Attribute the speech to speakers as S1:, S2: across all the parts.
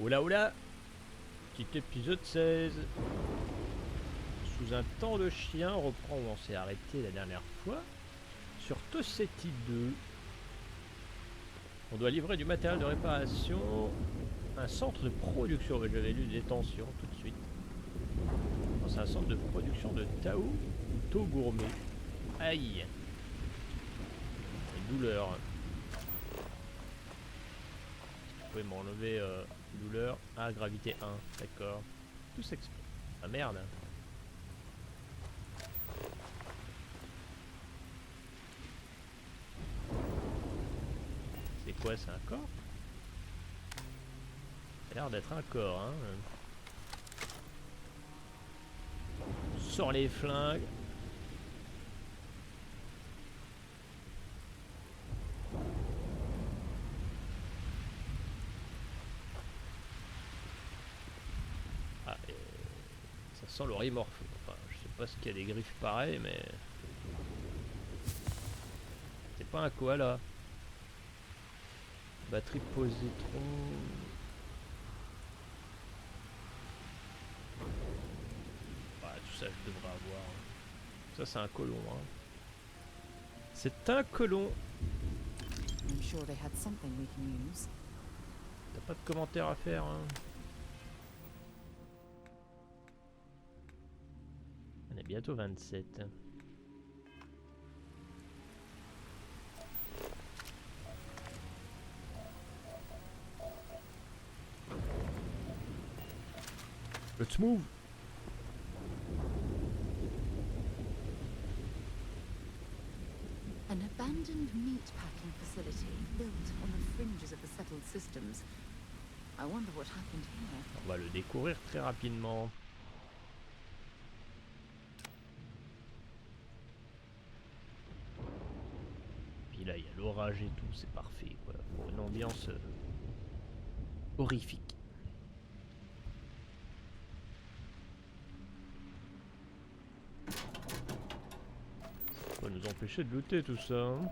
S1: Oula oula. Petit épisode 16. Sous un temps de chien, on reprend où on s'est arrêté la dernière fois. Sur Tosetti 2. On doit livrer du matériel de réparation. Un centre de production. J'avais lu des tensions tout de suite. C'est un centre de production de Tao ou Tao gourmet. Aïe. Douleur. Vous pouvez m'enlever douleur. Ah, gravité 1. D'accord. Tout s'explose. Ah merde. C'est quoi, c'est un corps? Ça a l'air d'être un corps, hein. Sors les flingues. Ah, ça sent le remorphe. Enfin, je sais pas ce qu'il y a des griffes pareilles, mais... C'est pas un koala. Batterie positron. Ah, tout ça, je devrais avoir. Ça, c'est un colon. Hein. C'est un colon.
S2: I'm sure they had something we can use.
S1: T'as pas de commentaires à faire. Hein. On est bientôt 27. Let's move.
S2: An abandoned meat packing facility built on the fringes of the settled systems. I wonder what happened here.
S1: On va le découvrir très rapidement. Puis là, il y a l'orage et tout, c'est parfait, quoi. Pour une ambiance horrifique. Ça va nous empêcher de looter tout ça. Hein.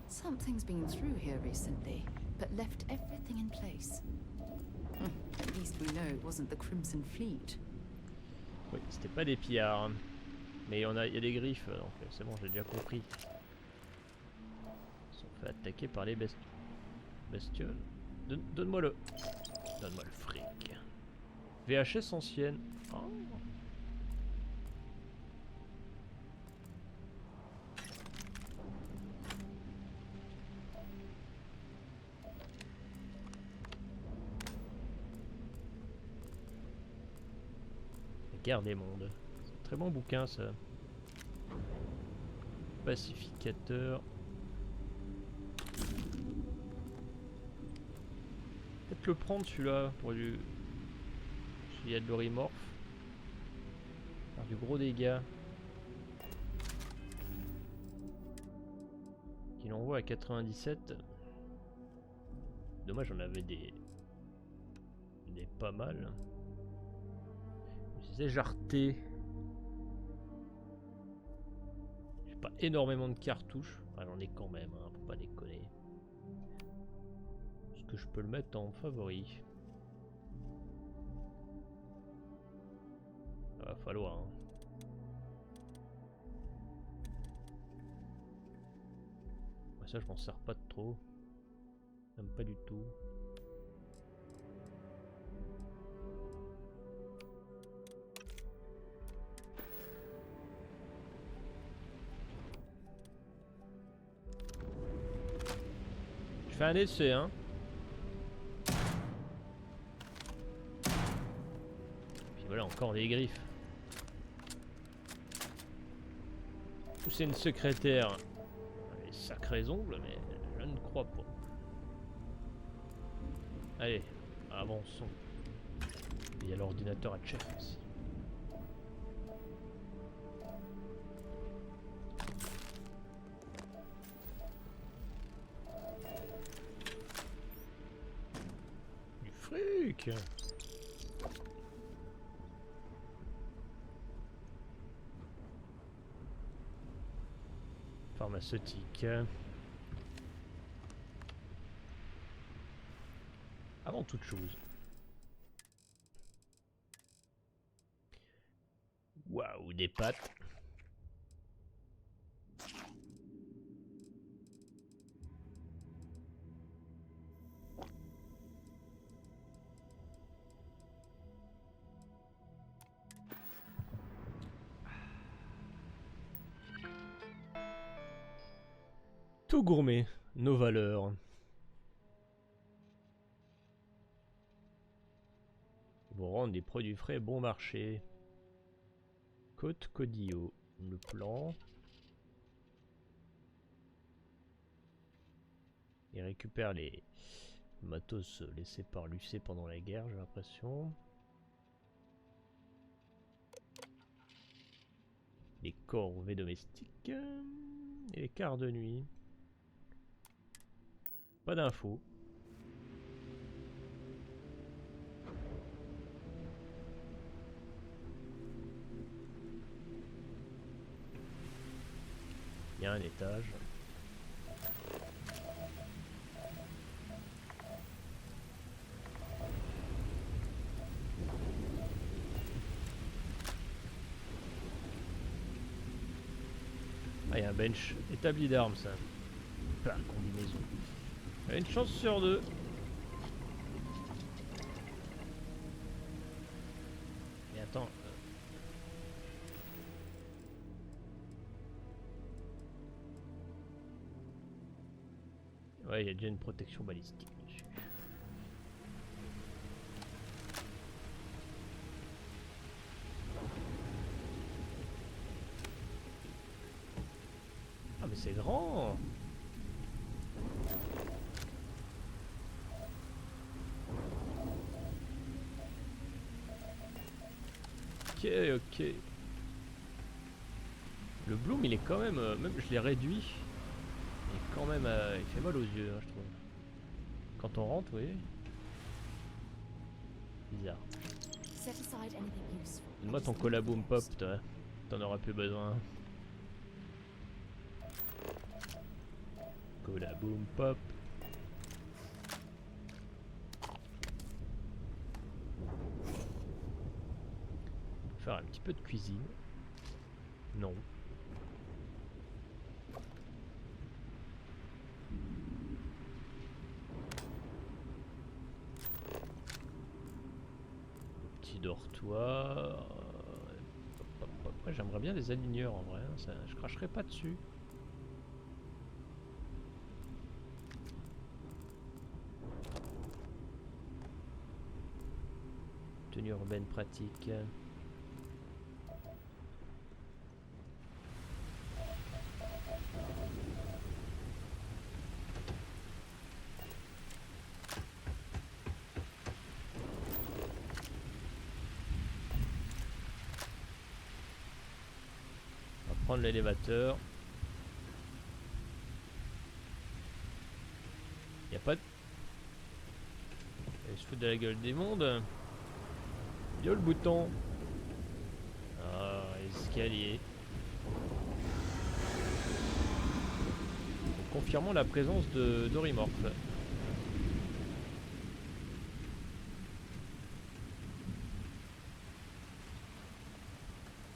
S2: Something's been through here recently, but left everything in place. At least we know it wasn't the Crimson Fleet.
S1: Oui, c'était pas des pillards. Hein. Mais il y a des griffes, donc c'est bon, j'ai déjà compris. Ils sont fait attaquer par les bestioles. Donne-moi le fric. VHS ancienne. Oh. La guerre des mondes. C'est un très bon bouquin ça. Pacificateur. Peut-être le prendre celui-là pour du... S'il y a de l'orimorphe. Faire du gros dégât. Qu'il envoie à 97. Dommage, on avait des pas mal. J'ai jarté. J'ai pas énormément de cartouches. Enfin, j'en ai quand même, hein, faut pas déconner. Est-ce que je peux le mettre en favori? Va falloir. Hein. Ouais, ça, je m'en sers pas de trop. Même pas du tout. Je fais un essai, hein. Puis voilà, encore des griffes. Ou c'est une secrétaire. Les sacrés ongles, mais je ne crois pas. Allez, avançons. Il y a l'ordinateur à check aussi. Du fric! Pharmaceutique. Avant toute chose. Waouh, des pattes. Tout gourmet, nos valeurs. Vous rendre des produits frais bon marché. Côte Codillo, le plan. Il récupère les matos laissés par Lucé pendant la guerre, j'ai l'impression. Les corvées domestiques. Et les quarts de nuit. Pas d'infos. Il y a un étage. Ah, il y a un bench établi d'armes, ça. Par combinaison. Il y a une chance sur deux. Mais attends. Ouais, il y a déjà une protection balistique dessus. Ah, mais c'est grand! Ok, ok. Le bloom, il est quand même... même je l'ai réduit. Il est quand même... il fait mal aux yeux, hein, je trouve. Quand on rentre, oui. Bizarre. Donne-moi ton cola boom pop, toi. T'en auras plus besoin. Cola boom pop. Faire un petit peu de cuisine. Non. Petit dortoir. Ouais, j'aimerais bien des aligneurs en vrai. Hein. Ça, je cracherai pas dessus. Tenue urbaine pratique. On va prendre l'élévateur. Y a pas de... Il se fout de la gueule des mondes. Yo le bouton. Ah, escalier. Confirmons la présence de d'Orimorphe.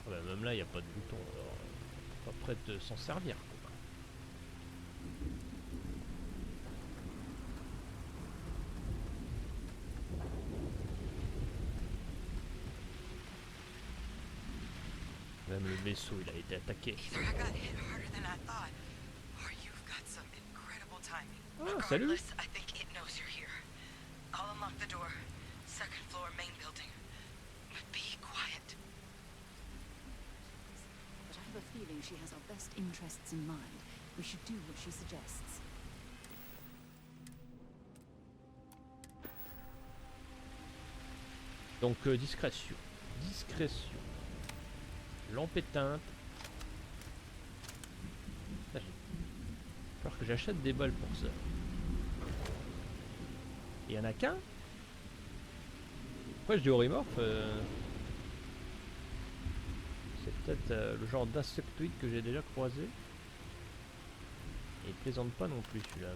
S1: Ah bah même là il n'y a pas de bouton, alors pas prêt de s'en servir. Même le vaisseau il a été attaqué. Ah salut.
S2: But I have a feeling she has our best interests in mind. We should do what she suggests.
S1: Donc discrétion. Discrétion. Lampe éteinte. Il va falloir que j'achète des balles pour ça. Il y en a qu'un. Pourquoi je dis Orimorphe c'est peut-être le genre d'insectoïde que j'ai déjà croisé. Et il plaisante pas non plus celui-là.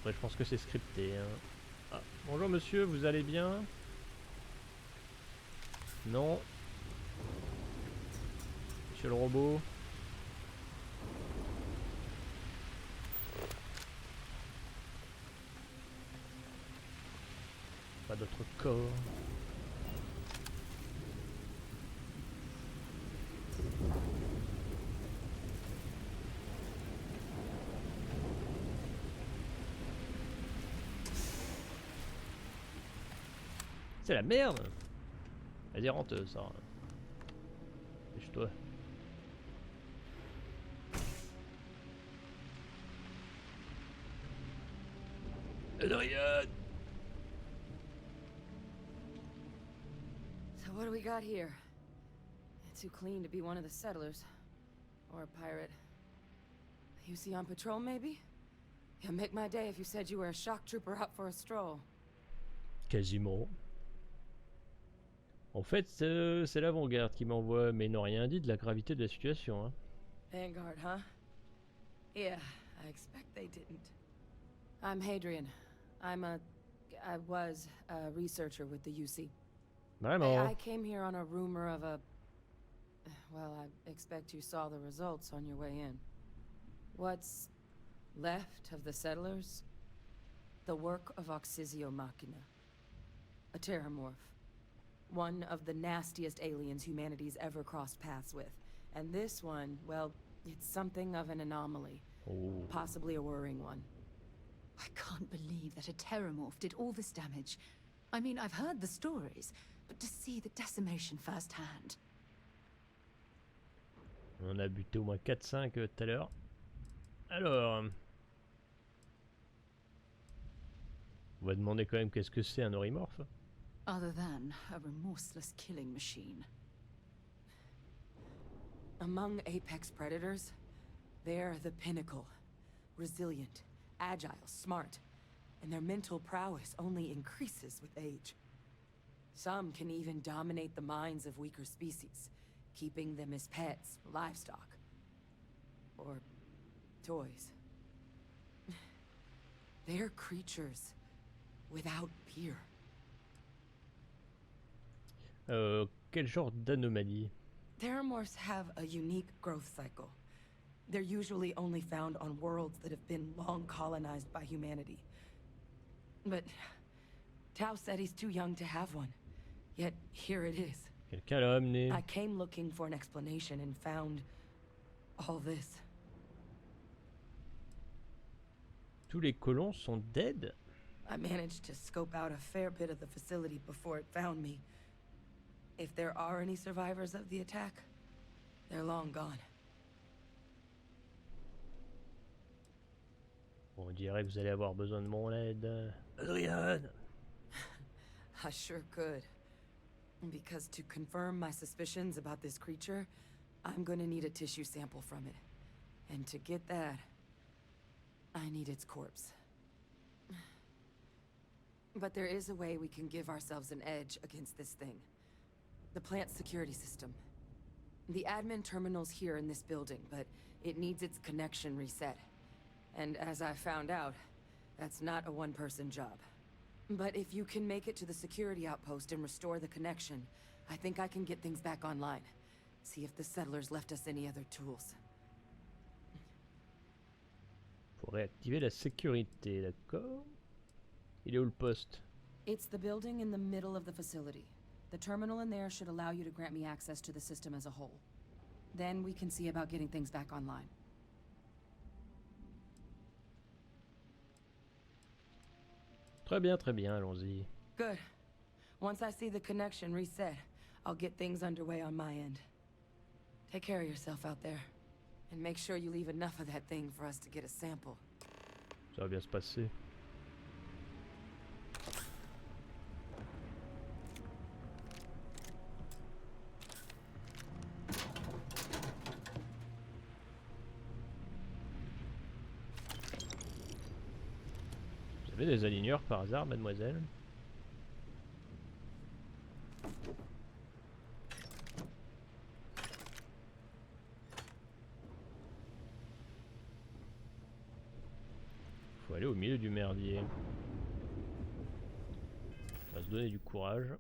S1: Après, je pense que c'est scripté. Hein. Ah, bonjour monsieur, vous allez bien? Non. Monsieur le robot. Pas d'autre corps. C'est la merde! Vas-y, rentre, ça. Dépêche-toi. Adrien!
S3: So what do we got here? Too clean to be one of the settlers. Or a pirate. You see on patrol, maybe? Yeah, make my day if you said you were a shock trooper out for a stroll.
S1: Quasiment. En fait, c'est l'avant-garde qui m'envoie, mais ils n'ont rien dit de la gravité de la situation. Hein.
S3: Vanguard, huh? Yeah, I expect they didn't. I'm Hadrian. I was a researcher with the UC.
S1: Vraiment.
S3: I came here on a rumor of a... Well, I expect you saw the results on your way in. What's left of the settlers? The work of Oxysio Machina. A terramorph. One of the nastiest aliens humanity's ever crossed paths with. And this one, well, it's something of an anomaly.
S1: Oh.
S3: Possibly a worrying one.
S2: I can't believe that a terramorph did all this damage. I mean, I've heard the stories, but to see the decimation firsthand.
S1: On a buté au moins 4-5 tout à l'heure. Alors... On va demander quand même qu'est-ce que c'est un orimorphe.
S2: Other than a remorseless killing machine.
S3: Among apex predators, they're the pinnacle. Resilient, agile, smart, and their mental prowess only increases with age. Some can even dominate the minds of weaker species, keeping them as pets, livestock, or toys. They're creatures without peer.
S1: Quel genre d'anomalie?
S3: Terramorphs have a unique growth cycle. They're usually only found on worlds that have been long colonized by humanity. But Tao said he's too young to have one. Yet here it is.
S1: Quelqu'un l'a amené.
S3: I came looking for an explanation and found all this.
S1: Tous les colons sont dead?
S3: I managed to scope out a fair bit of the facility before it found me. If there are any survivors of the attack, they're long gone.
S1: On dirait que vous allez avoir besoin de mon aide. Adrien!
S3: I sure could. Because to confirm my suspicions about this creature, I'm gonna need a tissue sample from it. And to get that, I need its corpse. But there is a way we can give ourselves an edge against this thing. The plant security system. The admin terminal's here in this building, but it needs its connection reset. And as I found out, that's not a one-person job. But if you can make it to the security outpost and restore the connection, I think I can get things back online. See if the settlers left us any other tools.
S1: Faut réactiver la sécurité, d'accord? Il est où le poste?
S3: It's the building in the middle of the facility. The terminal in there should allow you to grant me access to the system as a whole. Then we can see about getting things back online.
S1: Très bien, allons-y.
S3: Good. Once I see the connection reset, I'll get things underway on my end. Take care of yourself out there. And make sure you leave enough of that thing for us to get a sample.
S1: Ça va bien se passer. Vous avez des aligneurs par hasard, mademoiselle? Faut Faut aller au milieu du merdier. On va se donner du courage.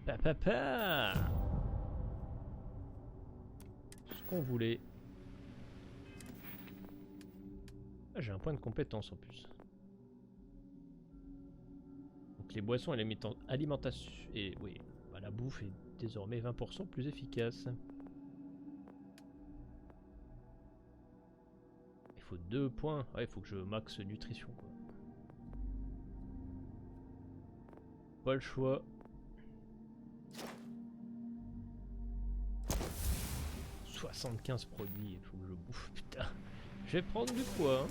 S1: Papa, ce qu'on voulait. Ah, j'ai un point de compétence en plus. Donc les boissons et l'alimentation et oui, bah, la bouffe est désormais 20% plus efficace. Il faut 2 points. Ouais, il faut que je max nutrition quoi. Pas le choix. « 75 produits, il faut que je bouffe, putain. Je vais prendre du poids. Hein.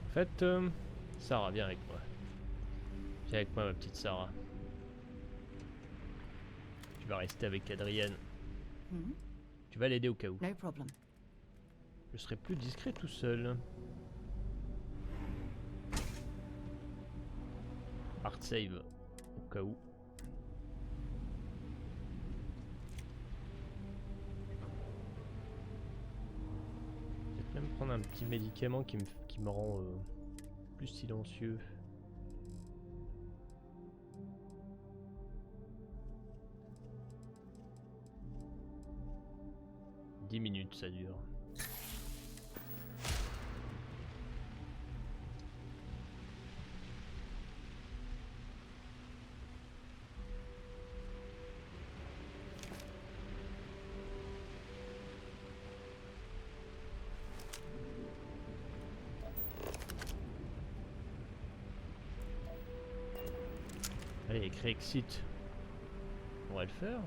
S1: En fait, Sarah, viens avec moi. Viens avec moi, ma petite Sarah. Tu vas rester avec Adrienne. Tu vas l'aider au cas où.
S2: No problem.
S1: Je serai plus discret tout seul. Hard save au cas où. Peut-être même prendre un petit médicament qui me rend plus silencieux. « 10 minutes ça dure. » Allez, écrit exit. On va le faire.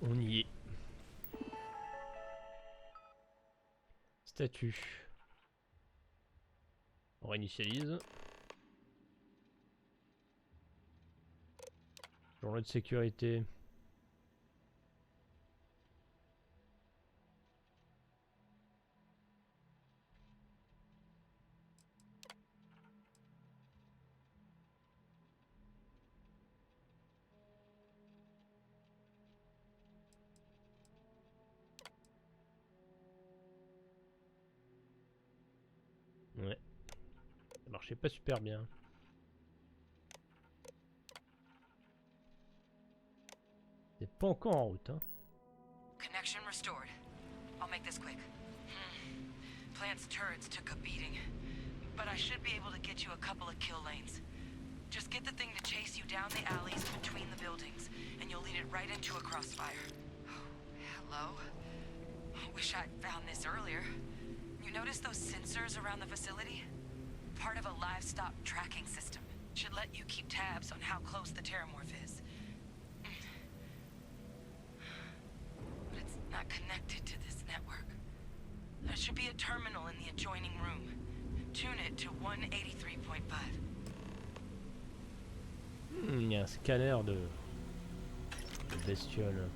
S1: On y est. Statut. On réinitialise. Journée de sécurité. Ouais. Ça marchait pas super bien. C'est pas encore en route, hein.
S3: Connection restored. I'll make this quick. Plant's turrets took a beating, but I should be able to get you a couple of kill lanes. Just get the thing to chase you down the alleys between the buildings, and you'll lead it right into a crossfire. Hello? Wish I'd found this earlier. You notice those sensors around the facility? Part of a livestock tracking system. Should let you keep tabs on how close the Terramorph is. But it's not connected to this network. There should be a terminal in the adjoining room. Tune it to 183.5.
S1: Il y a un scanner de bestiole.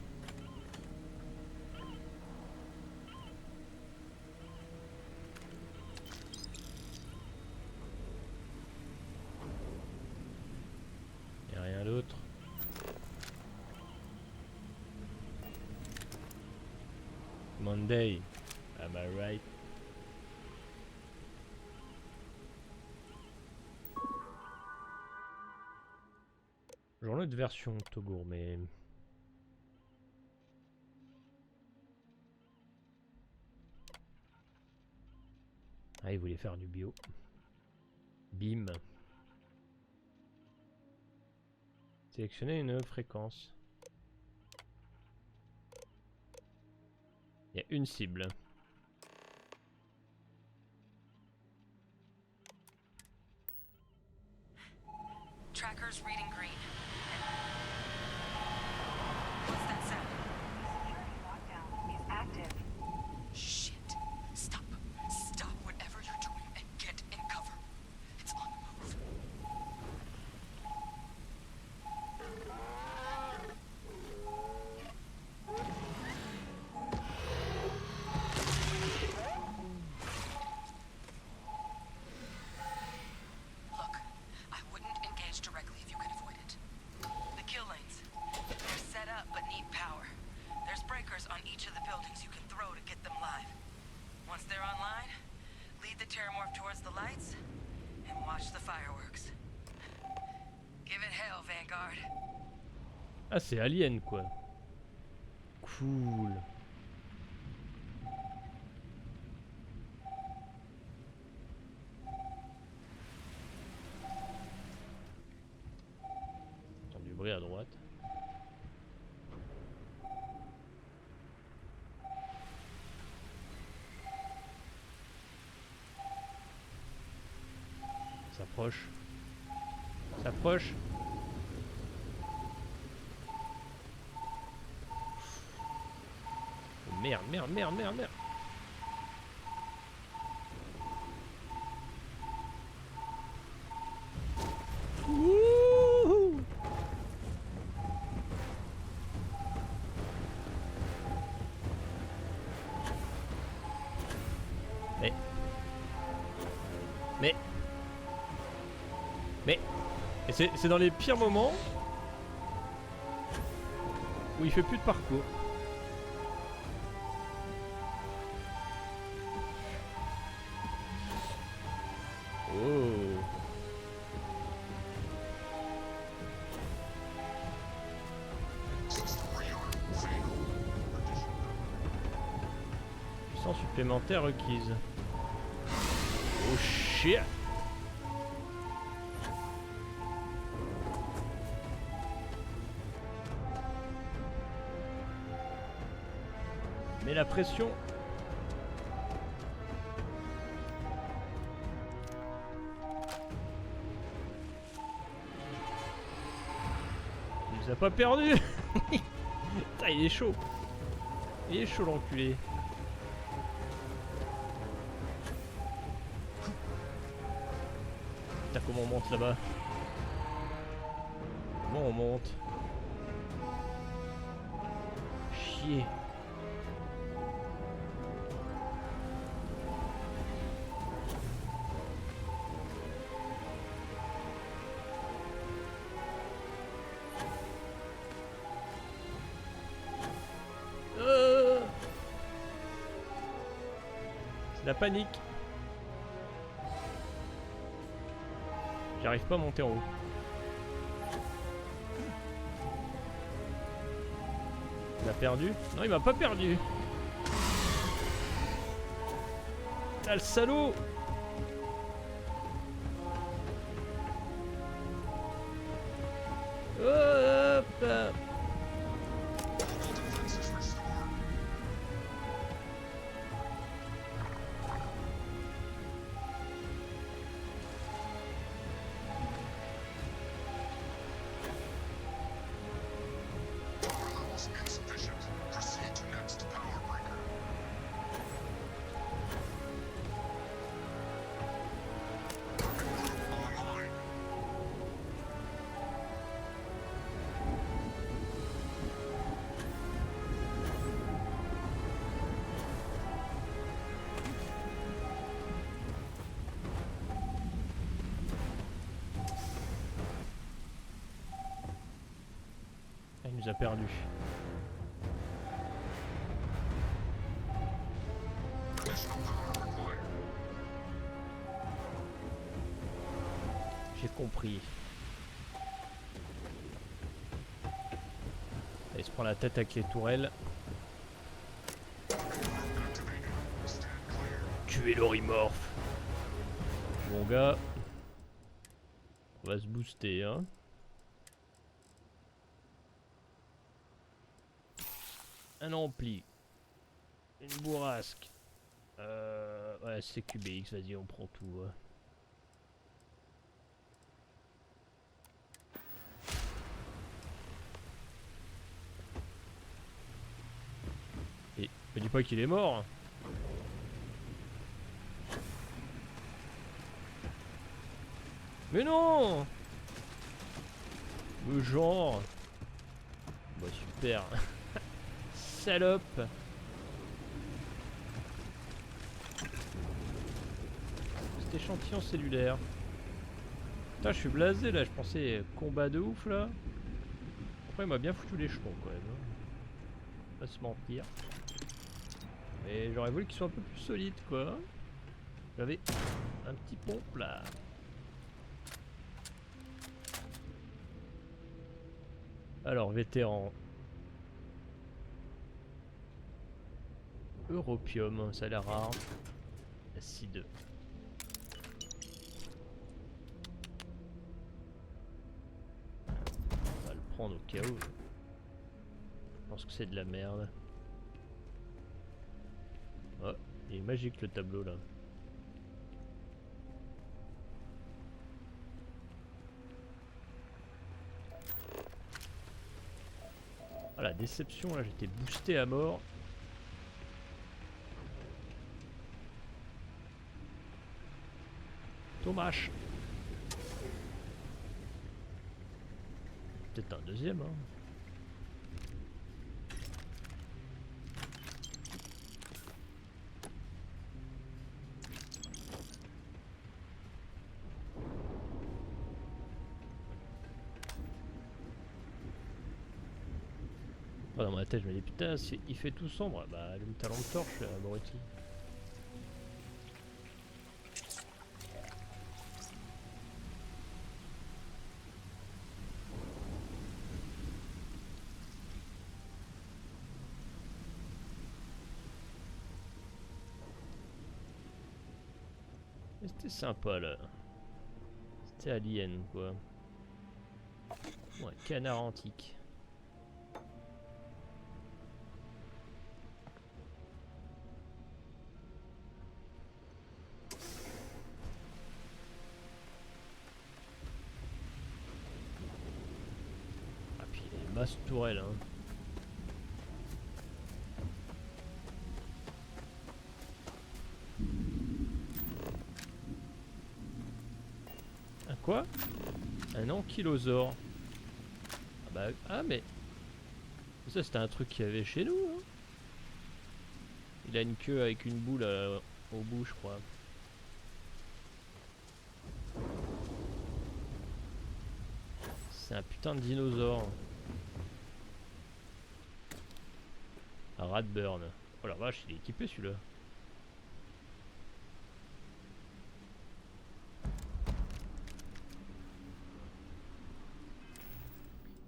S1: Y a rien d'autre. Monday, am I right? Journée de version Togo, mais Ah, il voulait faire du bio. Bim. Sélectionner une fréquence. Il y a une cible.
S3: Tracker's reading green. What's that sound?
S4: Security lockdown is active.
S3: Shit. Stop. Stop whatever you're doing and get in cover. It's on the move. Look, I wouldn't engage directly if you can avoid it. The kill lanes. They're set up but need power. There's breakers on each of the buildings you can throw to get them live. Once they're online, lead the Terramorph towards the lights and watch the fireworks. Give it hell, Vanguard.
S1: Ah, c'est Alien quoi. Cool. J'entends du bruit à droite. S'approche. S'approche. Merde, merde, merde, merde, merde. Wouhou. Mais et c'est dans les pires moments où il fait plus de parcours. Oh. Puissance supplémentaire requise. Oh shit. Mais la pression. Il nous a pas perdu. Putain, il est chaud. Il est chaud l'enculé. Putain, comment on monte là-bas? Comment on monte? Chier. La panique. J'arrive pas à monter en haut. Il m'a perdu? Non, il m'a pas perdu. Ah, le salaud. Hop. Il nous a perdu. J'ai compris. Il se prend la tête avec les tourelles. Tuer l'Orimorphe. Bon gars, on va se booster hein. Un ampli, une bourrasque, ouais c'est QBX, vas-y on prend tout. Ouais. Et me dis pas qu'il est mort. Mais non. Le genre. Bah super. Salope. Cet échantillon cellulaire. Putain je suis blasé là, je pensais combat de ouf là. Après il m'a bien foutu les cheveux quand même. Hein. Pas se mentir. Mais j'aurais voulu qu'il soit un peu plus solide quoi. J'avais un petit pompe là. Alors vétéran. Europium, ça a l'air rare. Acide. On va le prendre au cas où. Je pense que c'est de la merde. Oh, il est magique le tableau là. Ah la déception là, j'étais boosté à mort. Dommage. Peut-être un deuxième hein. Oh, dans ma tête je me dis putain il fait tout sombre. Bah allume ta lampe torche abruti. C'était sympa là. C'était alien quoi. Ouais, canard antique. Ah puis les masses tourelles hein. Quoi? Un ankylosaure. Ah bah ah mais ça c'était un truc qu'il y avait chez nous hein. Il a une queue avec une boule au bout je crois. C'est un putain de dinosaure. Un Radburn. Oh la vache il est équipé celui-là.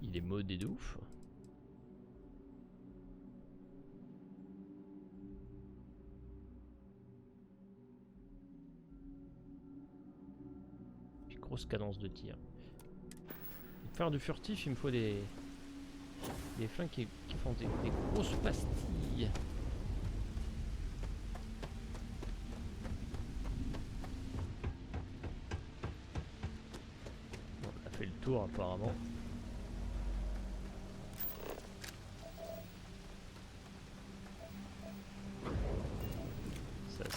S1: Il est modé de ouf. Puis grosse cadence de tir. Pour faire du furtif, il me faut des flingues qui font des grosses pastilles. Bon, on a fait le tour apparemment.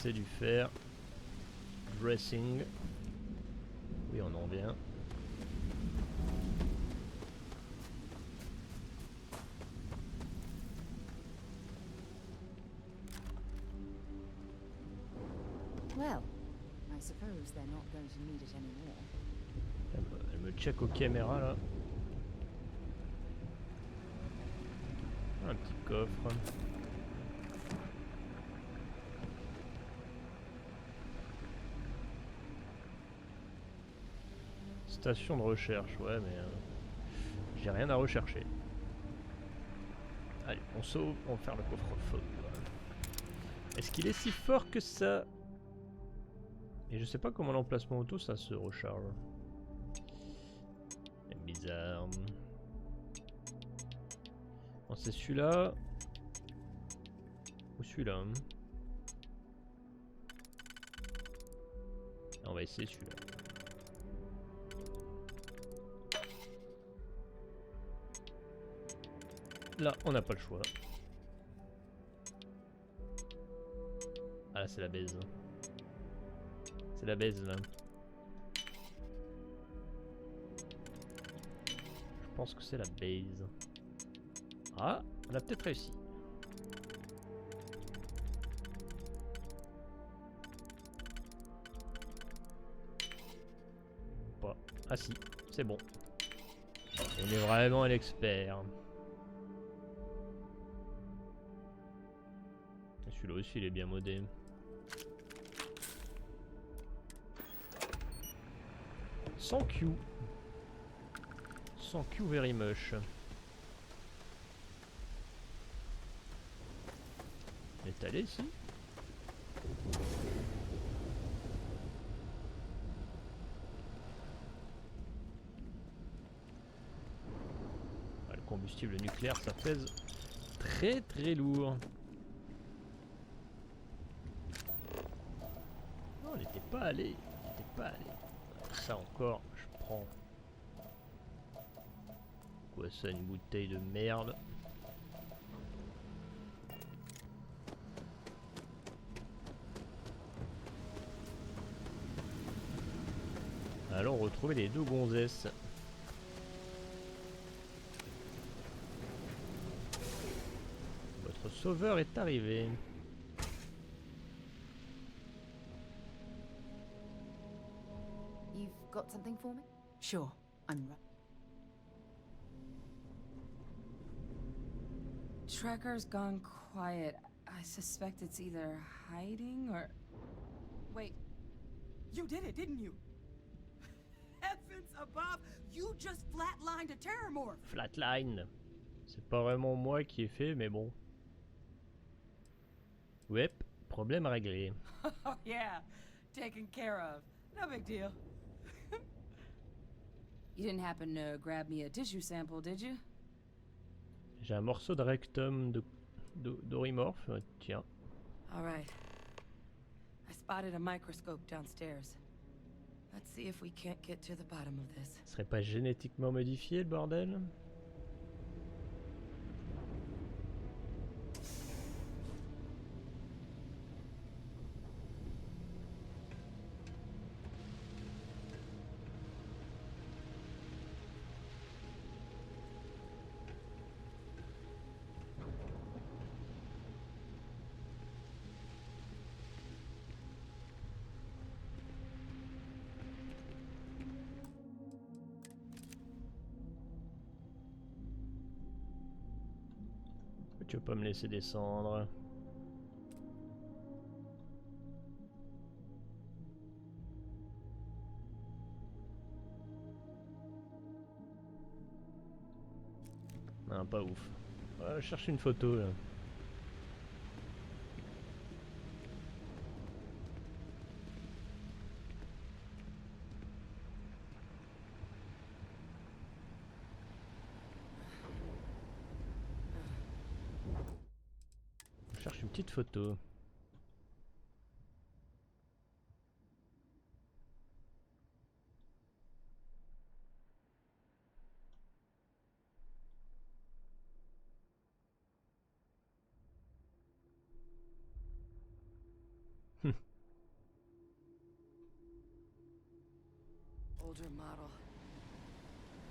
S1: C'est du fer. Dressing. Oui, on en vient.
S2: Well, I suppose they're not going to need it anymore.
S1: Elle me check aux caméras là. Un petit coffre. Station de recherche, ouais mais j'ai rien à rechercher. Allez, on sauve, on va faire le coffre-fort. Est-ce qu'il est si fort que ça? Et je sais pas comment l'emplacement auto ça se recharge. C'est bizarre. Bon, c'est celui-là. Ou celui-là. On va essayer celui-là. Là, on n'a pas le choix. Ah là, c'est la baise. C'est la baise là. Je pense que c'est la base. Ah, on a peut-être réussi. Pas. Ah si, c'est bon. On est vraiment un expert. Celui-là aussi il est bien modé. Sans Q. Sans Q very much. Il est allé ici. Ah, le combustible nucléaire ça pèse très très lourd. Non, il n'était pas allé. Il n'était pas allé. Ça encore, je prends. Quoi ça, une bouteille de merde. Allons retrouver les deux gonzesses. Votre sauveur est arrivé.
S2: You've got something for me? Sure, I'm right.
S3: Tracker's gone quiet. I suspect it's either hiding or... Wait. You did it, didn't you? Heavens above! You just flatlined a Terramorph!
S1: Flatline. C'est pas vraiment moi qui ai fait, mais bon. Ouais, problème réglé.
S3: Oh yeah, taken care of. No big deal. You didn't happen to grab me a tissue sample, did you?
S1: J'ai un morceau de rectum d'Orimorphe, tiens.
S3: All right. I spotted a microscope downstairs. Let's see if we can't get to the bottom of this.
S1: Ce serait pas génétiquement modifié le bordel? Tu veux pas me laisser descendre? Non, pas ouf. Je cherche une photo là. Je cherche une petite photo.
S3: Older model.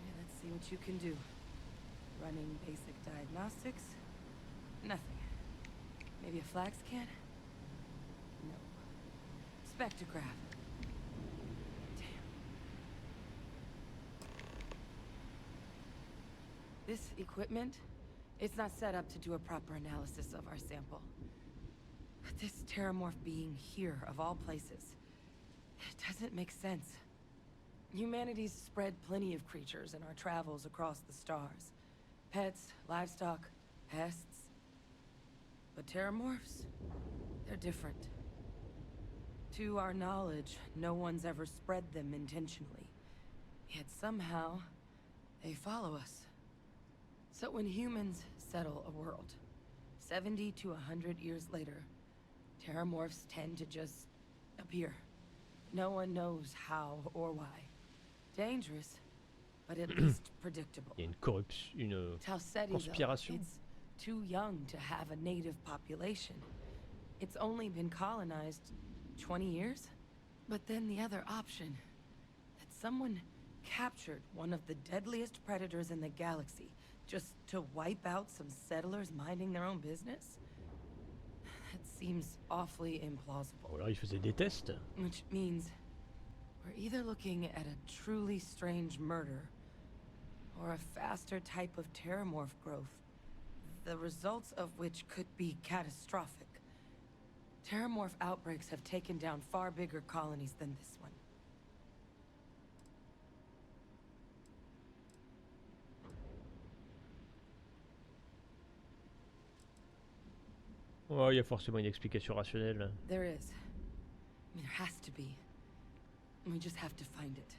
S3: Yeah, let's see what you can do. Running basic diagnostics? Nothing. Maybe a flax can? No. Spectrograph. Damn. This equipment, it's not set up to do a proper analysis of our sample. But this Terramorph being here, of all places, it doesn't make sense. Humanity's spread plenty of creatures in our travels across the stars. Pets, livestock, pests. But Terramorphs? They're different. To our knowledge, no one's ever spread them intentionally. Yet somehow, they follow us. So when humans settle a world, 70 to 100 years later, Terramorphs tend to just appear. No one knows how or why. Dangerous, but at least predictable.
S1: Il y a une corruption, une
S3: Talseti,
S1: conspiration.
S3: though, it's too young to have a native population. It's only been colonized 20 years? But then the other option, that someone captured one of the deadliest predators in the galaxy just to wipe out some settlers minding their own business? That seems awfully implausible.
S1: Ou alors il faisait des tests.
S3: Which means we're either looking at a truly strange murder or a faster type of Terramorph growth, the results of which could be catastrophic. Terramorph outbreaks have taken down far bigger colonies than this one.
S1: Oh, il y a forcément une explication rationnelle.
S3: There is. I mean, there has to be. We just have to find it.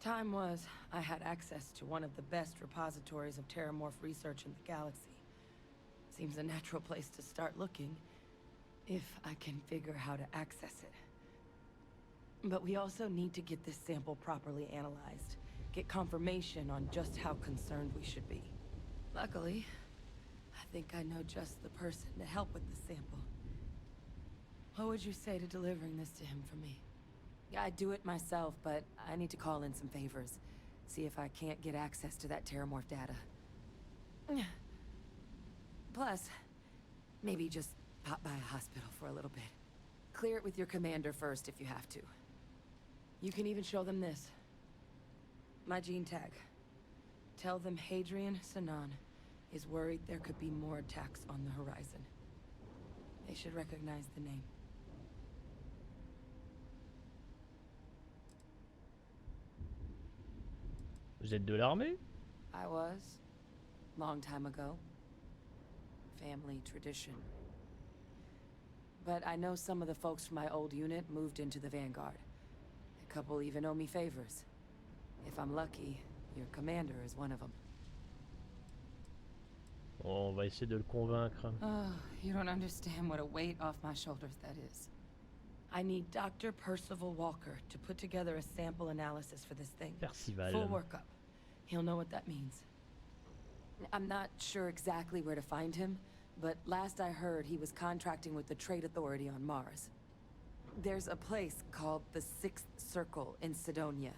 S3: Time was, I had access to one of the best repositories of Terramorph research in the galaxy. Seems a natural place to start looking, if I can figure how to access it. But we also need to get this sample properly analyzed, get confirmation on just how concerned we should be. Luckily, I think I know just the person to help with the sample. What would you say to delivering this to him for me? I'd do it myself, but I need to call in some favors. See if I can't get access to that Terramorph data. Plus, maybe just pop by a hospital for a little bit. Clear it with your commander first if you have to. You can even show them this. My gene tag. Tell them Hadrian Sanan is worried there could be more attacks on the horizon. They should recognize the name.
S1: Vous êtes de l'armée?
S3: I was. Long time ago. Family tradition. But I know some of the folks from my old unit moved into the Vanguard. A couple even owe me favors. If I'm lucky, your commander is one of them.
S1: Oh, on va essayer de le convaincre.
S3: Oh, you don't understand what a weight off my shoulders that is. I need Dr. Percival Walker to put together a sample analysis for this thing.
S1: Percival.
S3: Full workup. He'll know what that means. I'm not sure exactly where to find him, but last I heard he was contracting with the Trade Authority on Mars. There's a place called the Sixth Circle in Sidonia.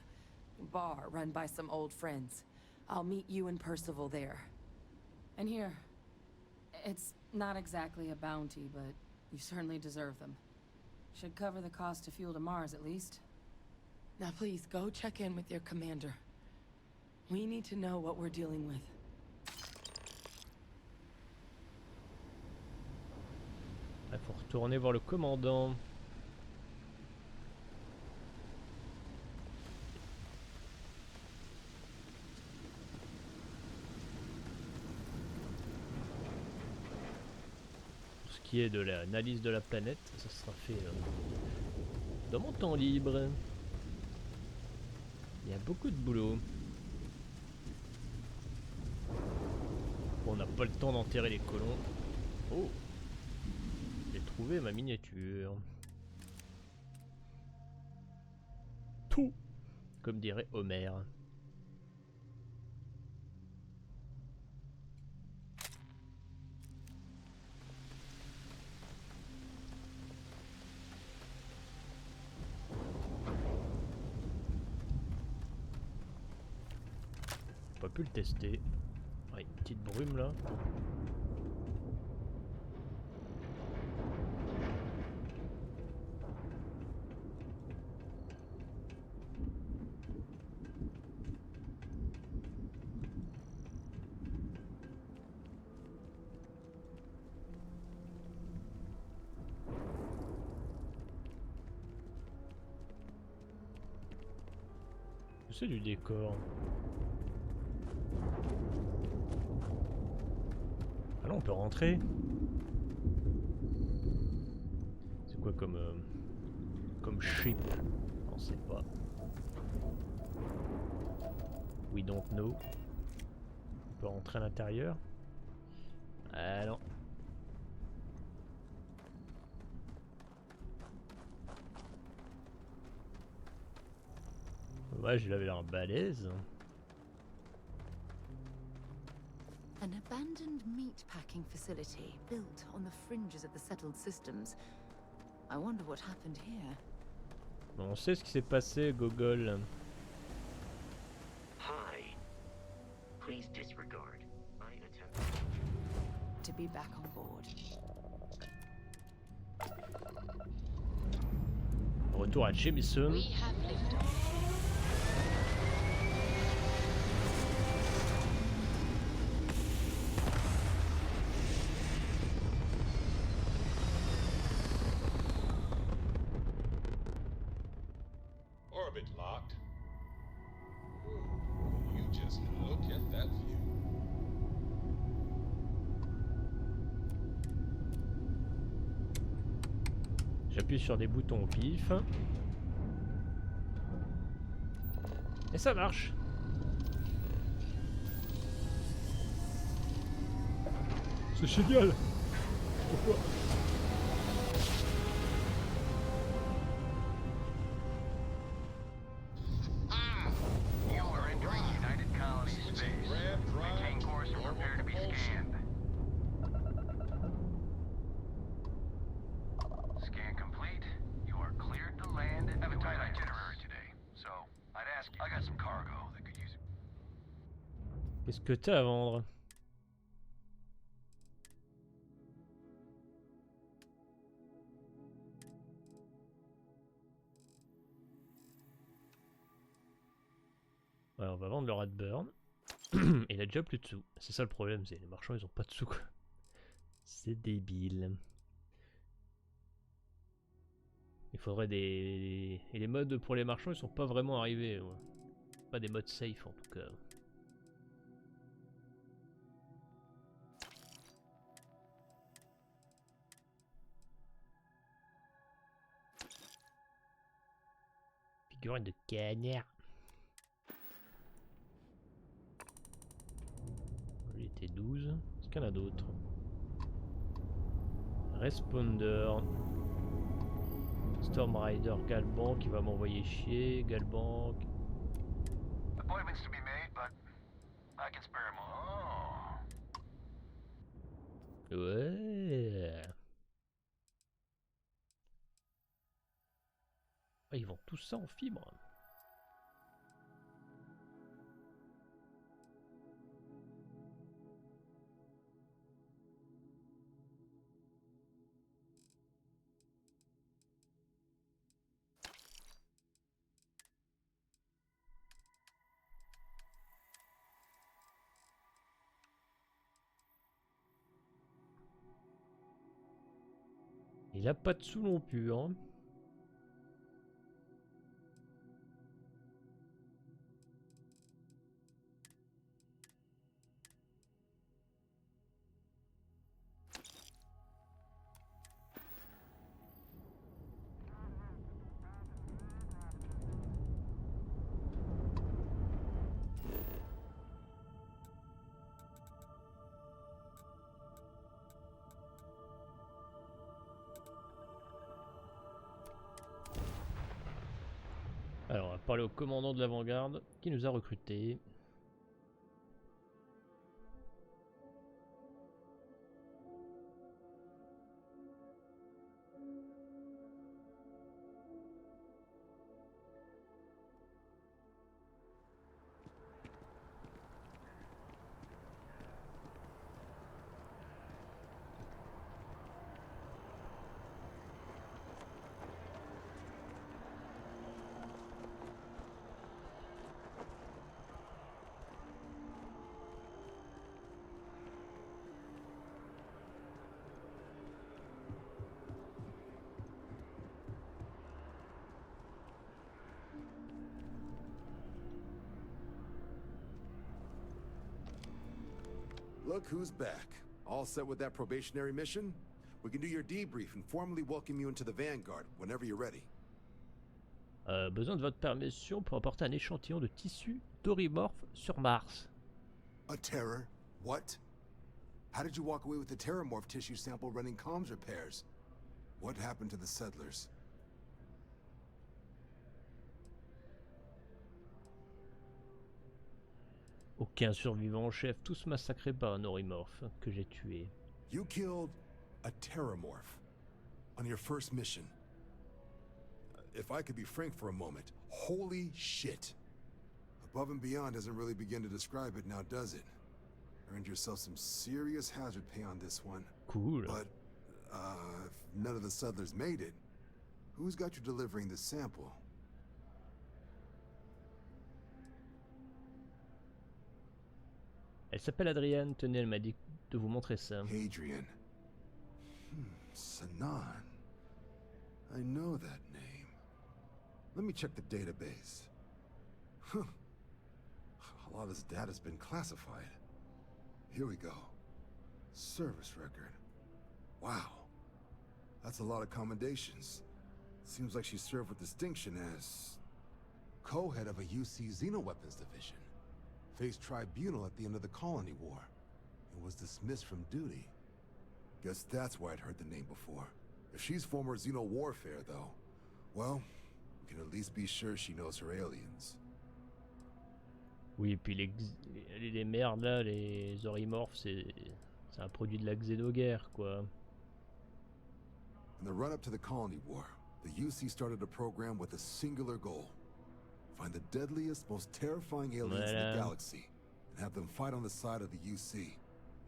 S3: Bar run by some old friends. I'll meet you and Percival there. And here. It's not exactly a bounty, but you certainly deserve them. Should cover the cost of fuel to Mars, at least. Now please, go check in with your commander. We need to know what we're dealing with.
S1: Il faut retourner voir le commandant. Pour ce qui est de l'analyse de la planète, ça sera fait dans mon temps libre. Il y a beaucoup de boulot. On n'a pas le temps d'enterrer les colons. Oh! J'ai trouvé ma miniature. Tout, comme dirait Homer. Pas pu le tester. Ouais, une petite brume là. C'est du décor. Ah là on peut rentrer. C'est quoi comme comme ship? On sait pas. We don't know. On peut rentrer à l'intérieur? Ah non. Ouais, il avait l'air balèze.
S2: An abandoned meat-packing facility built on the fringes of the settled systems. I wonder what happened here.
S1: On sait ce qui s'est passé, Gogol.
S5: Hi. Please disregard. I attempt.
S2: To be back on board.
S1: Retour à Jameson.
S6: We have liftoff.
S7: Orbit locked. Ooh, you just look at that view.
S1: J'appuie sur des boutons au pif. Et ça marche. C'est génial. Pourquoi?
S8: You are entering United Colony space. Maintain course and prepare to be scanned. Scan complete. You are cleared to land. I have a tight itinerary today, so I'd ask you. I got some cargo that could use it.
S1: Qu'est-ce que t'as à vendre? Ouais, on va vendre le Ratburn. Et il a déjà plus de sous. C'est ça le problème, c'est les marchands ils ont pas de sous quoi. C'est débile. Il faudrait des... Et les modes pour les marchands ils sont pas vraiment arrivés. Ouais. Pas des modes safe en tout cas. Figurine de canard. Il était 12. Est-ce qu'il y en a d'autres? Responder. Storm Rider Galbank qui va m'envoyer chier. Galbank.
S8: Appointments to be made, but I can spare them all.
S1: Ouais. Ah, ils vendent tout ça en fibre. Il a pas de sous non plus, hein. Alors, on va parler au commandant de l'avant-garde qui nous a recrutés.
S9: Look who's back. All set with that probationary mission? We can do your debrief and formally welcome you into the Vanguard whenever you're ready.
S1: Besoin de votre permission pour apporter un échantillon de tissu d'Orymorphe sur Mars.
S9: A terror? What? How did you walk away with the Terramorph tissue sample running comms repairs? What happened to the settlers?
S1: Aucun survivant en chef, tous massacrés par un Orymorphe que j'ai tué.
S9: You killed a Terramorph on your first mission. If I could be frank for a moment, holy shit. Above and beyond doesn't really begin to describe it now, does it? Earned yourself some serious hazard pay on this one.
S1: Cool.
S9: But, if none of the settlers made it, who's got you delivering the sample?
S1: Elle s'appelle Adrienne, tenez, elle m'a dit de vous montrer ça.
S9: Hadrian. Sanan. I know that name. Let me check the database. Huh. A lot of this data's been classified. Here we go. Service record. Wow. That's a lot of commendations. Seems like she served with distinction as co-head of a UC Xenoweapons division. Faced tribunal at the end of the Colony War. And was dismissed from duty. Guess that's why I'd heard the name before. If she's former Xeno warfare, though, well, we can at least be sure she knows her aliens.
S1: Oui, et puis les merdes là, les Orymorphes, c'est un produit de la xénoguerre, quoi.
S9: In the run-up to the Colony War, the UC started a program with a singular goal. Find the deadliest, most terrifying aliens in the galaxy, and have them fight on the side of the UC.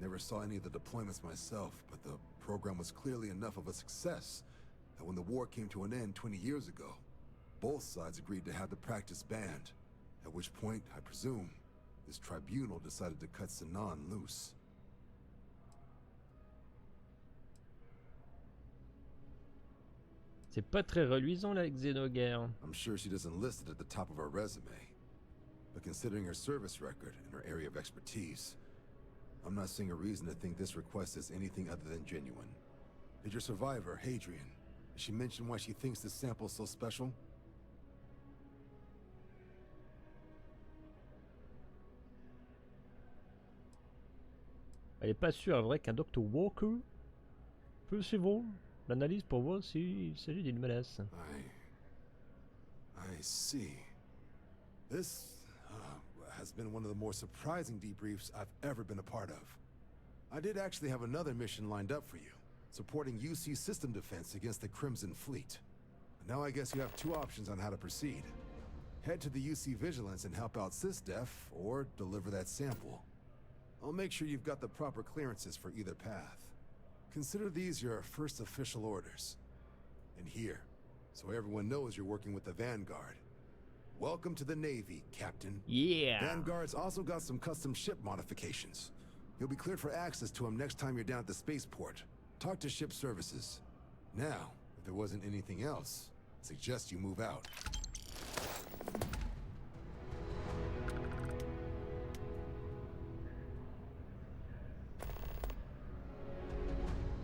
S9: Never saw any of the deployments myself, but the program was clearly enough of a success that when the war came to an end 20 years ago, both sides agreed to have the practice banned, at which point, I presume, this tribunal decided to cut Sanan loose.
S1: C'est pas très reluisant la xénoguerre.
S9: I'm sure she doesn't list it at the top of her resume, but considering her service record and her area of expertise, I'm not seeing a reason to think this request is anything other than genuine. Did your survivor, Hadrian, did she mention why she thinks this sample is so special?
S1: Elle est pas sûre, vrai, qu'un Dr. Walker peut suivre l'analyse pour voir s'il s'agit d'une menace.
S9: I see. This has been one of the more surprising debriefs I've ever been a part of. I did actually have another mission lined up for you, supporting UC system defense against the Crimson Fleet. Now I guess you have two options on how to proceed. Head to the UC Vigilance and help out SysDef, or deliver that sample. I'll make sure you've got the proper clearances for either path. Consider these your first official orders. And here, so everyone knows you're working with the Vanguard. Welcome to the Navy, Captain.
S1: Yeah!
S9: Vanguard's also got some custom ship modifications. You'll be cleared for access to them next time you're down at the spaceport. Talk to ship services. Now, if there wasn't anything else, I suggest you move out.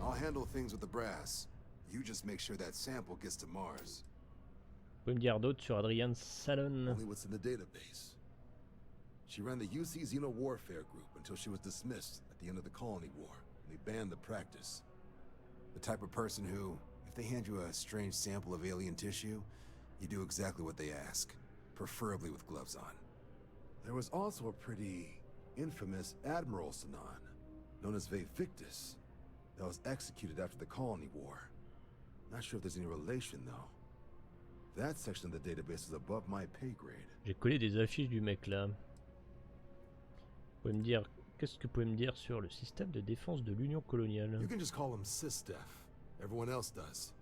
S9: I'll handle things with the brass. You just make sure that sample gets to Mars.
S1: Vous pouvez me dire d'autres sur Adrienne Salon?
S9: Only what's in the database. She ran the UC Xeno Warfare Group until she was dismissed at the end of the Colony War, and they banned the practice. The type of person who, if they hand you a strange sample of alien tissue, you do exactly what they ask, preferably with gloves on. There was also a pretty infamous Admiral Sanan, known as Victus, that was executed after the Colony War. Not sure if there's any relation, though. That section of the database is above my pay grade.
S1: J'ai collé des affiches du mec là. Vous pouvez me dire, qu'est-ce que vous pouvez me dire sur le système de défense de l'Union coloniale?
S9: You can just call them SysDef. Everyone else does.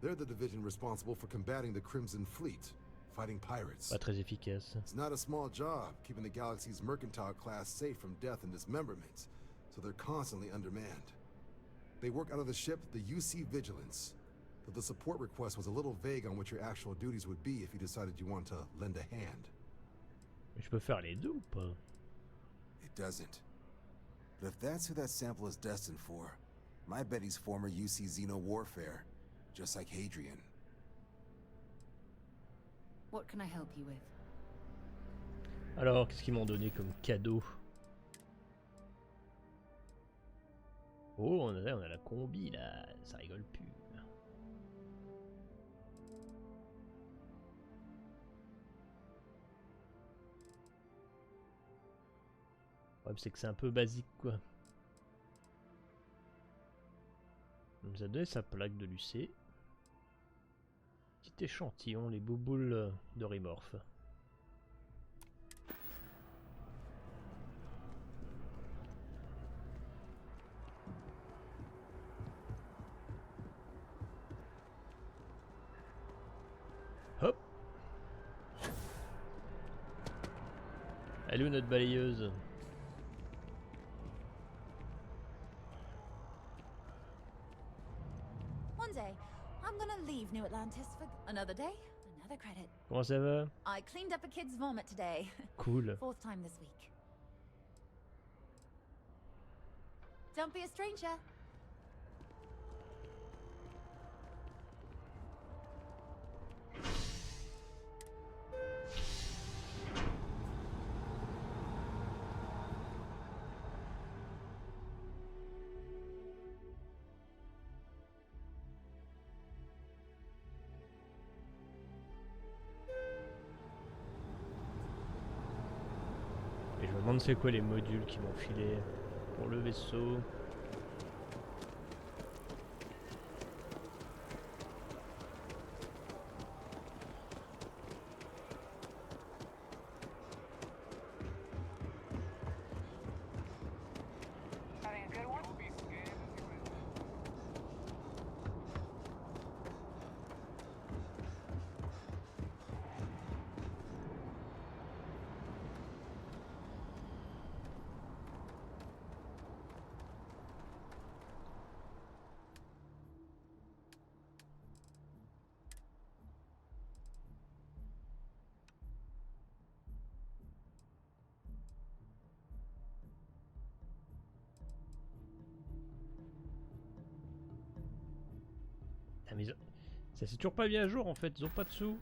S9: They're the division responsible for combating the Crimson Fleet, fighting pirates.
S1: Pas très efficace.
S9: It's not a small job, keeping the galaxy's mercantile class safe from death and dismemberment, so they're constantly undermanned. They work out of the ship, the UC Vigilance. Though the support request was a little vague on what your actual duties would be if you decided you want to lend a hand.
S1: Mais je peux faire les deux ou pas?
S9: It doesn't. But if that's who that sample is destined for, my bet he's former UC Xeno Warfare, just like Hadrian.
S2: What can I help you with?
S1: Alors, qu'est-ce qu'ils m'ont donné comme cadeau? Oh, on a la combi là, ça rigole plus. Ouais, c'est que c'est un peu basique quoi. On nous a donné sa plaque de l'UC. Petit échantillon, les bouboules de Xénomorphe. Hop. Elle est où notre balayeuse?
S6: One day, I'm gonna leave New Atlantis for another day, another credit.
S1: Comment ça va?
S6: I cleaned up a kid's vomit today.
S1: Cool.
S6: 4th time this week. Don't be a stranger.
S1: Et je me demande c'est quoi les modules qui m'ont filé pour le vaisseau.
S4: Having a good one?
S1: Ah, mais ça c'est toujours pas bien à jour en fait, ils ont pas de sous.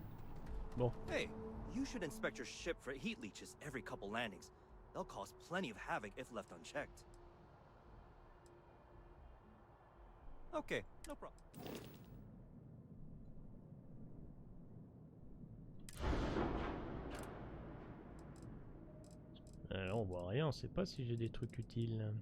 S1: Bon.
S10: Hey, you should inspect your ship for heat leeches every couple landings. They'll cause plenty of havoc if left unchecked. Okay, no problem.
S1: Alors on voit rien, on sait pas si j'ai des trucs utiles.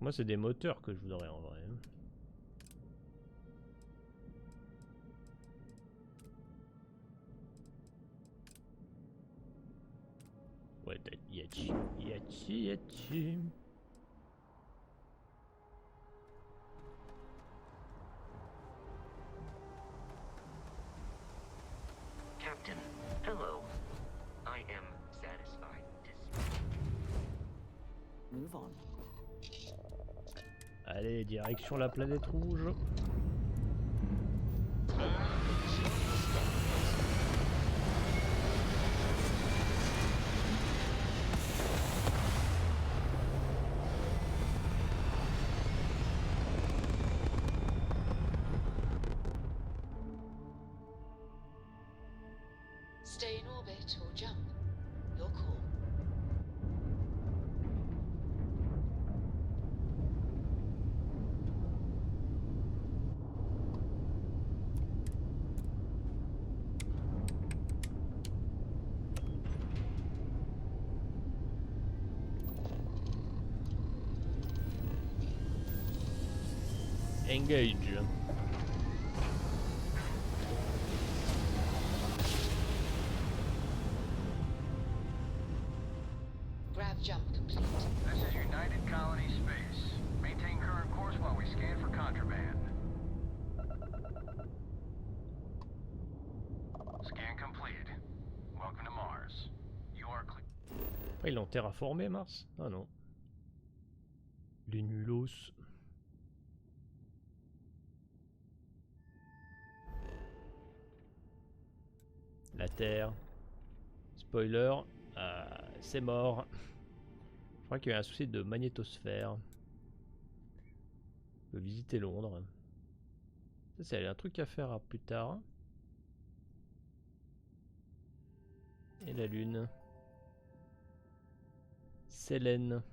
S1: Moi c'est des moteurs que je voudrais en vrai. Ouais, yachi, yachi, yachi.
S5: Captain, hello. I am satisfied to see.
S2: Move on.
S1: Allez, direction la planète rouge.
S11: Stay in orbit or jump. Your call.
S1: Engage.
S11: Grav jump complete.
S8: This is United Colony Space. Maintain current course while we scan for contraband. Scan completed. Welcome to Mars. You are clear.
S1: Ils l'ont terraformé Mars? Ah non. Les nulos. à terre. Spoiler, c'est mort. Je crois qu'il y a eu un souci de magnétosphère. On peut visiter Londres. Ça, c'est un truc à faire à plus tard. Et la lune. Sélène.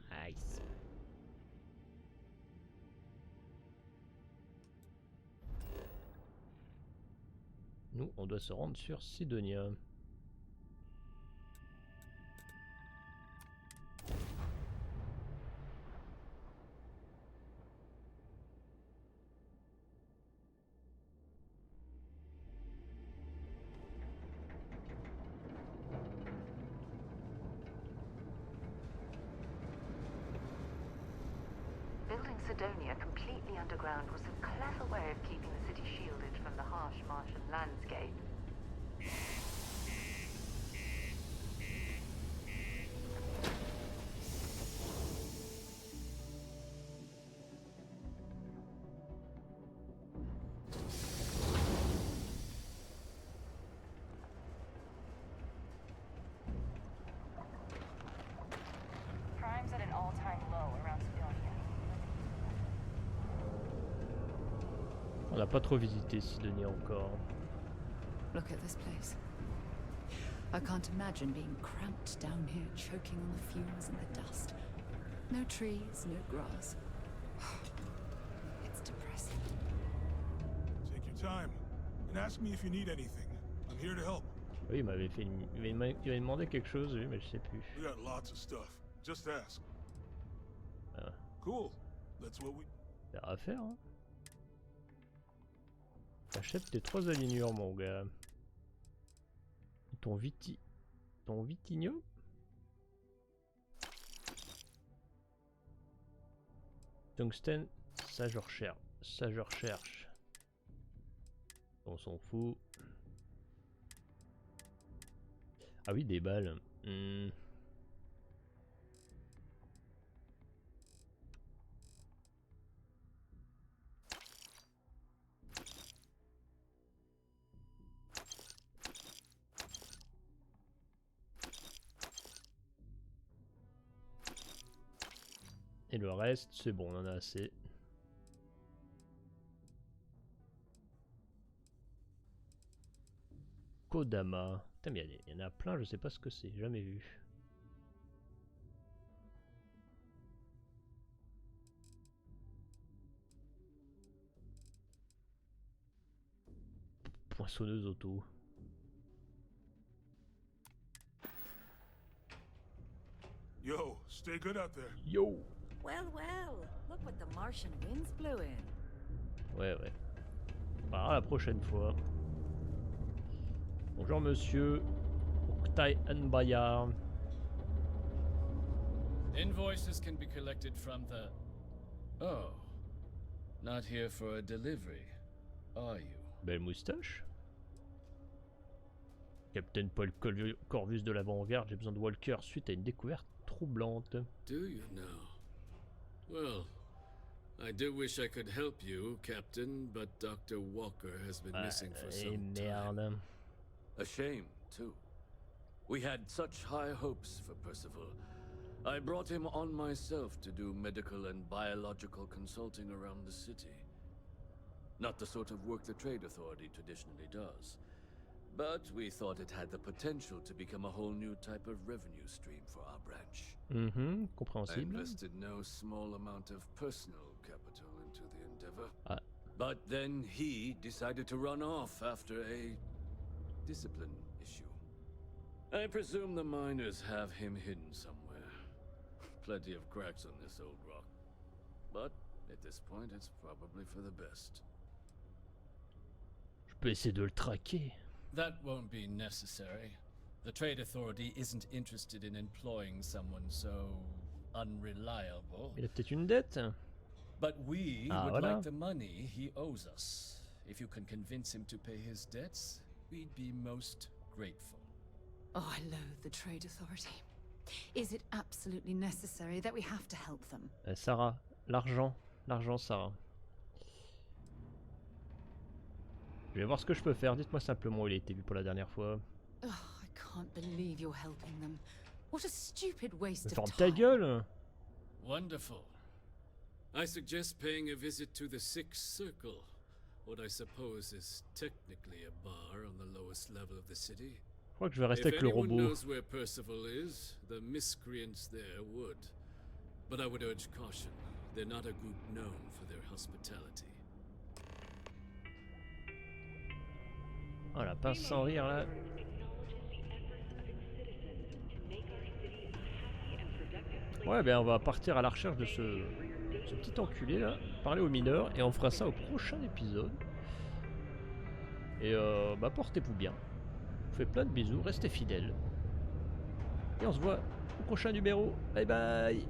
S1: Nice. Nous, on doit se rendre sur Sidonia.
S4: Building Sidonia completely underground was a clever way of keeping the city shielded from the harsh Martian landscape. Crime's at an all-time low around Sidonia.
S1: On n'a pas trop visité Sidonia encore.
S2: Look at this place. I can't imagine being cramped down here, choking on the fumes and the dust. No trees, no grass. It's depressing.
S12: Take your time and ask me if you need anything. I'm here to help.
S1: Oui, il m'avait fait il m'avait demandé quelque chose, oui, mais je sais plus.
S12: We got lots of stuff. Just ask.
S1: Ah.
S12: Cool. That's what we...
S1: Faire à faire, hein. T'achètes tes 3 alignures, mon gars. Et ton vitigno. Tungstène, ça je recherche. Ça je recherche. On s'en fout. Ah oui, des balles. Et le reste, c'est bon, on en a assez. Kodama. Putain, mais il y en a plein, je sais pas ce que c'est, jamais vu. Poinçonneuse auto.
S12: Yo, stay good out there.
S1: Yo!
S6: Well, well, look what the Martian winds blew in.
S1: Ouais, ouais. On verra la prochaine fois. Bonjour monsieur. Oktay Nbayar.
S13: Invoices can be collected from the... Oh. Not here for a delivery, are you?
S1: Belle moustache. Captain Paul Corvus de l'avant-garde, j'ai besoin de Walker suite à une découverte troublante.
S13: Do you now? Well, I do wish I could help you, Captain, but Dr. Walker has been missing for some time. A shame, too. We had such high hopes for Percival. I brought him on myself to do medical and biological consulting around the city. Not the sort of work the Trade Authority traditionally does. But we thought it had the potential to become a whole new type of revenue stream for our branch.
S1: Compréhensible.
S13: I invested no small amount of personal capital into the endeavor.
S1: Ah.
S13: But then he decided to run off after a discipline issue. I presume the miners have him hidden somewhere. Plenty of cracks on this old rock. But at this point, it's probably for the best.
S1: Je peux essayer de le traquer.
S13: That won't be necessary. The Trade Authority isn't interested in employing someone so unreliable.
S1: Il a peut-être une dette.
S13: But we would
S1: voilà.
S13: like the money he owes us. If you can convince him to pay his debts, we'd be most grateful.
S2: Oh, I loathe the Trade Authority. Is it absolutely necessary that we have to help them?
S1: Sarah, l'argent. L'argent, Sarah. Je vais voir ce que je peux faire. Dites-moi simplement où il a été vu pour la dernière fois.
S2: Oh, I can't believe you're helping them. What a stupid waste of
S1: Ferme
S2: time.
S1: ta gueule.
S13: Wonderful. I suggest paying a visit to the Sixth Circle, what I suppose is technically a bar on the lowest level of the city.
S1: Je crois que je vais rester avec le
S13: If anyone
S1: robot.
S13: knows where Percival is, the miscreants there would. But I would urge caution. They're not a group known for their hospitality.
S1: Oh la pince sans rire là. Ouais ben on va partir à la recherche de ce petit enculé là, parler aux mineurs et on fera ça au prochain épisode. Et bah portez-vous bien. Je vous fais plein de bisous, restez fidèles. Et on se voit au prochain numéro. Bye bye.